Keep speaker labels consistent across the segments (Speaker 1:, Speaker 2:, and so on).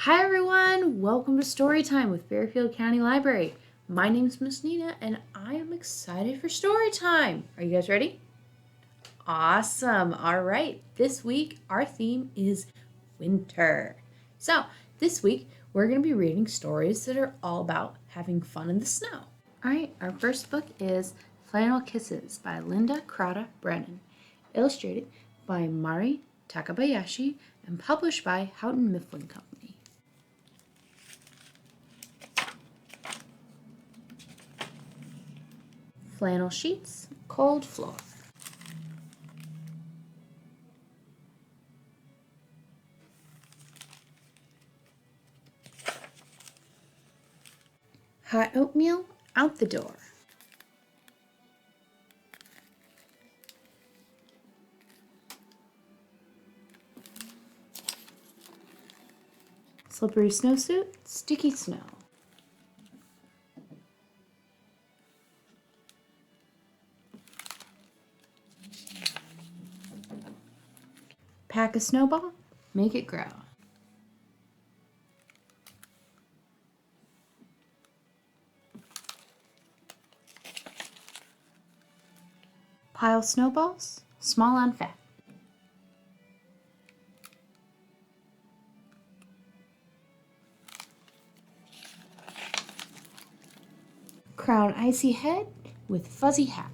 Speaker 1: Hi everyone, welcome to Storytime with Fairfield County Library. My name's Miss Nina and I am excited for Storytime. Are you guys ready? Awesome. All right. This week our theme is winter. So this week we're going to be reading stories that are all about having fun in the snow. All right. Our first book is Flannel Kisses by Linda Crotta Brennan, illustrated by Mari Takabayashi and published by Houghton Mifflin Company. Flannel sheets, cold floor. Hot oatmeal, out the door. Slippery snowsuit, sticky snow. Pack a snowball, make it grow. Pile snowballs, small on fat. Crown icy head with fuzzy hat.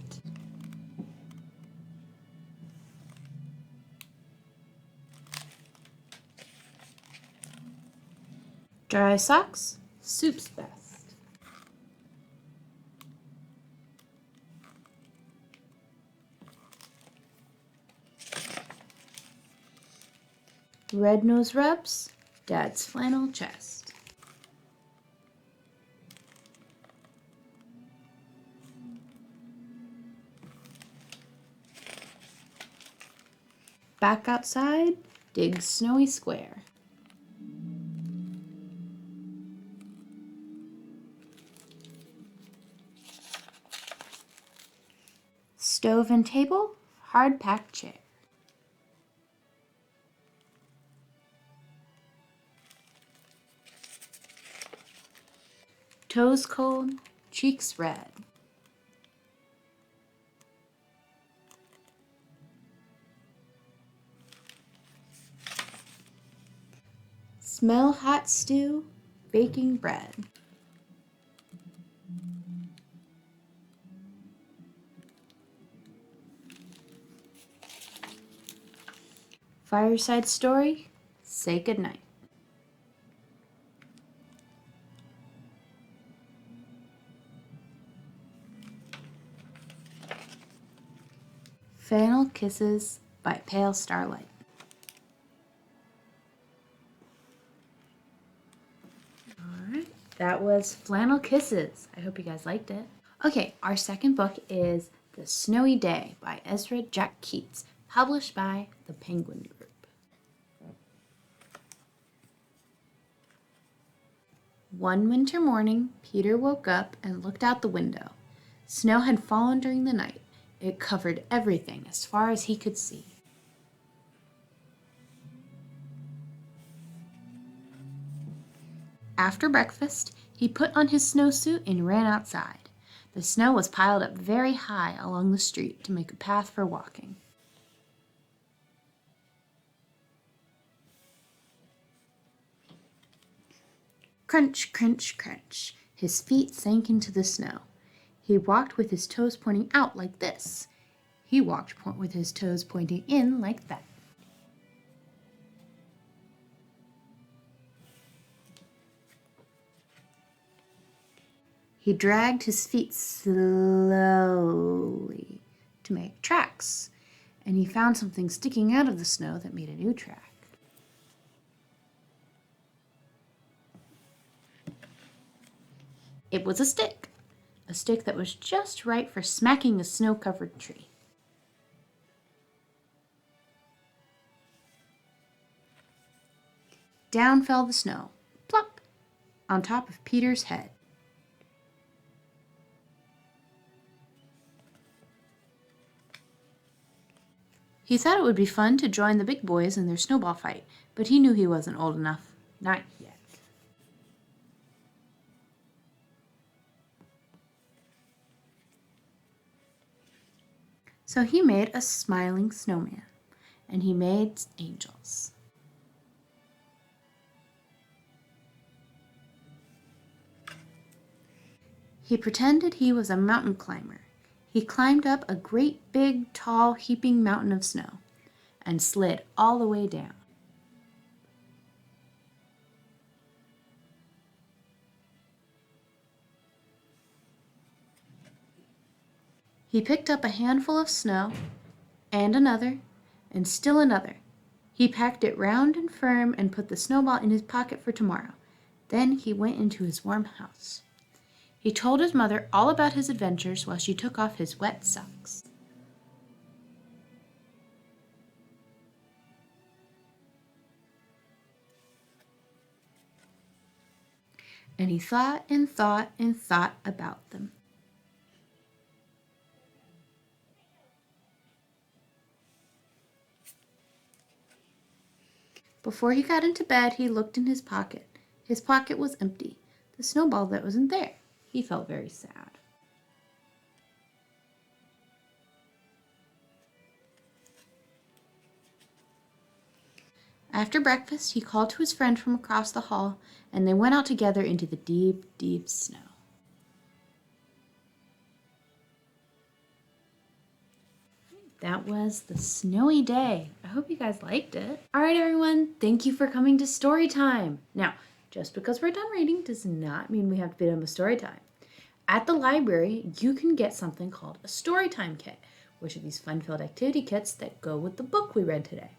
Speaker 1: Dry socks, soup's best. Red nose rubs, Dad's flannel chest. Back outside, dig snowy square. Stove and table, hard-packed chair. Toes cold, cheeks red. Smell hot stew, baking bread. Fireside story, say goodnight. Flannel Kisses by Pale Starlight. Alright, that was Flannel Kisses. I hope you guys liked it. Okay, our second book is The Snowy Day by Ezra Jack Keats, published by the Penguin Group. One winter morning, Peter woke up and looked out the window. Snow had fallen during the night. It covered everything as far as he could see. After breakfast, he put on his snowsuit and ran outside. The snow was piled up very high along the street to make a path for walking. Crunch, crunch, crunch. His feet sank into the snow. He walked with his toes pointing out like this. He walked with his toes pointing in like that. He dragged his feet slowly to make tracks, and he found something sticking out of the snow that made a new track. It was a stick that was just right for smacking a snow-covered tree. Down fell the snow, plop, on top of Peter's head. He thought it would be fun to join the big boys in their snowball fight, but he knew he wasn't old enough. Not yet. So he made a smiling snowman, and he made angels. He pretended he was a mountain climber. He climbed up a great big, tall, heaping mountain of snow and slid all the way down. He picked up a handful of snow, and another, and still another. He packed it round and firm and put the snowball in his pocket for tomorrow. Then he went into his warm house. He told his mother all about his adventures while she took off his wet socks. And he thought and thought and thought about them. Before he got into bed, he looked in his pocket. His pocket was empty. The snowball that wasn't there. He felt very sad. After breakfast, he called to his friend from across the hall, and they went out together into the deep, deep snow. That was the snowy day. I hope you guys liked it. All right, everyone, thank you for coming to story time. Now, just because we're done reading does not mean we have to be done with story time. At the library, you can get something called a Storytime kit, which are these fun-filled activity kits that go with the book we read today.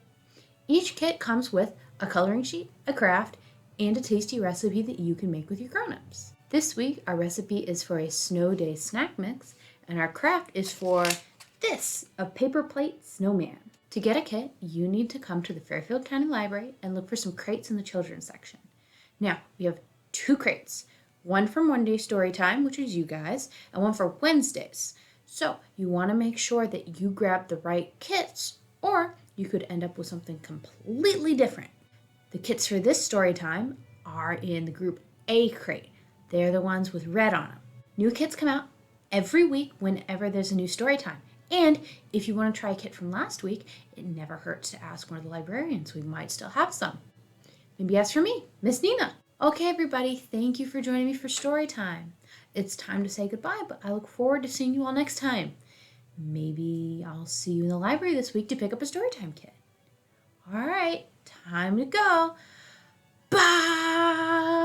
Speaker 1: Each kit comes with a coloring sheet, a craft, and a tasty recipe that you can make with your grown-ups. This week, our recipe is for a snow day snack mix, and our craft is for this, a paper plate snowman. To get a kit, you need to come to the Fairfield County Library and look for some crates in the children's section. Now, we have 2 crates, one for Monday story time, which is you guys, and one for Wednesdays. So you want to make sure that you grab the right kits, or you could end up with something completely different. The kits for this story time are in the group A crate. They're the ones with red on them. New kits come out every week whenever there's a new story time. And if you want to try a kit from last week, it never hurts to ask one of the librarians. We might still have some. Maybe ask for me, Miss Nina. Okay, everybody, thank you for joining me for story time. It's time to say goodbye, but I look forward to seeing you all next time. Maybe I'll see you in the library this week to pick up a storytime kit. All right, time to go. Bye!